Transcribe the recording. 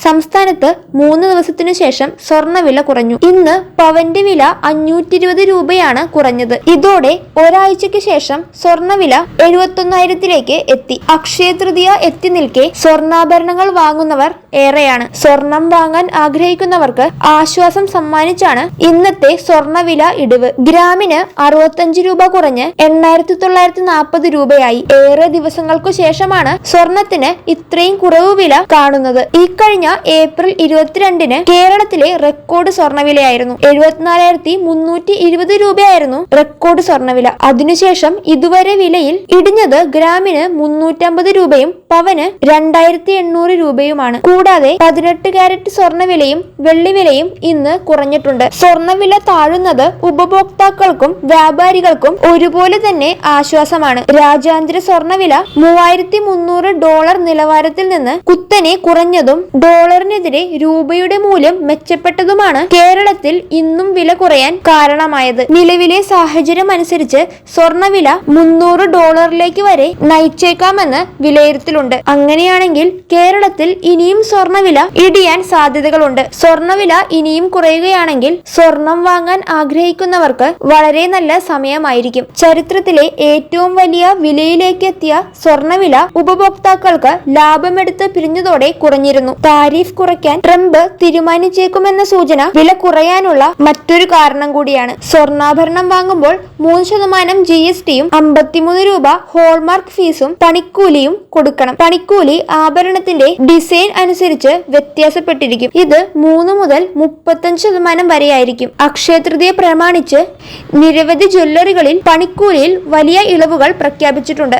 സംസ്ഥാനത്ത് 3 ദിവസത്തിനു ശേഷം സ്വർണ്ണവില കുറഞ്ഞു. ഇന്ന് പവന്റെ വില 520 രൂപയാണ് കുറഞ്ഞത്. ഇതോടെ ഒരാഴ്ചയ്ക്ക് ശേഷം സ്വർണ്ണവില 71,000-ലേക്ക് എത്തി. അക്ഷയ തൃതീയ എത്തി നിൽക്കെ സ്വർണ്ണാഭരണങ്ങൾ വാങ്ങുന്നവർ ഏറെയാണ്. സ്വർണം വാങ്ങാൻ ആഗ്രഹിക്കുന്നവർക്ക് ആശ്വാസം സമ്മാനിച്ചാണ് ഇന്നത്തെ സ്വർണ്ണവില ഇടിവ്. ഗ്രാമിന് 65 രൂപ കുറഞ്ഞ് 8,940 രൂപയായി. ഏറെ ദിവസങ്ങൾക്കു ശേഷമാണ് സ്വർണത്തിന് ഇത്രയും കുറവ് വില കാണുന്നത്. ഇക്കഴിഞ്ഞ ഏപ്രിൽ 22-ന് കേരളത്തിലെ റെക്കോർഡ് സ്വർണ്ണവിലയായിരുന്നു. 74,320 രൂപയായിരുന്നു റെക്കോർഡ് സ്വർണ്ണവില. അതിനുശേഷം ഇതുവരെ വിലയിൽ ഇടിഞ്ഞത് ഗ്രാമിന് 350 രൂപയും പവന് 2,800 രൂപയുമാണ്. കൂടാതെ 18 കാരറ്റ് സ്വർണ്ണവിലയും വെള്ളിവിലയും ഇന്ന് കുറഞ്ഞിട്ടുണ്ട്. സ്വർണ്ണവില താഴുന്നത് ഉപഭോക്താക്കൾക്കും വ്യാപാരികൾക്കും ഒരുപോലെ തന്നെ ആശ്വാസമാണ്. രാജ്യാന്തര സ്വർണ്ണവില $3,300 നിലവാരത്തിൽ നിന്ന് കുത്തനെ കുറഞ്ഞതും ഡോളറിനെതിരെ രൂപയുടെ മൂല്യം മെച്ചപ്പെട്ടതുമാണ് കേരളത്തിൽ ഇന്നും വില കുറയാൻ കാരണമായത്. നിലവിലെ സാഹചര്യം അനുസരിച്ച് സ്വർണ്ണവില $300 വരെ നയിച്ചേക്കാമെന്ന് വിലയിരുത്തലുണ്ട്. അങ്ങനെയാണെങ്കിൽ കേരളത്തിൽ ഇനിയും സ്വർണ്ണവില ഇടിയാൻ സാധ്യതകളുണ്ട്. സ്വർണ്ണവില ഇനിയും കുറയുകയാണെങ്കിൽ സ്വർണം വാങ്ങാൻ ആഗ്രഹിക്കുന്നവർക്ക് വളരെ നല്ല സമയമായിരിക്കും. ചരിത്രത്തിലെ ഏറ്റവും വലിയ വിലയിലേക്ക് എത്തിയ സ്വർണ്ണവില ഉപഭോക്താക്കൾക്ക് ലാഭമെടുത്ത് പിരിഞ്ഞതോടെ കുറഞ്ഞിരുന്നു. താരിഫ് കുറയ്ക്കാൻ ട്രംപ് തീരുമാനിച്ചേക്കുമെന്ന സൂചന വില കുറയാനുള്ള മറ്റൊരു കാരണം കൂടിയാണ്. സ്വർണ്ണാഭരണം വാങ്ങുമ്പോൾ 3% GST-യും 53 രൂപ ഹോൾമാർക്ക് ഫീസും പണിക്കൂലിയും കൊടുക്കണം. പണിക്കൂലി ആഭരണത്തിന്റെ ഡിസൈൻ അനുസരിച്ച് വ്യത്യാസപ്പെട്ടിരിക്കും. ഇത് 3 മുതൽ 35% വരെയായിരിക്കും. അക്ഷയ തൃതീയ പ്രമാണിച്ച് നിരവധി ജ്വല്ലറികളിൽ പണിക്കൂലിയിൽ വലിയ ഇളവുകൾ പ്രഖ്യാപിച്ചിട്ടുണ്ട്.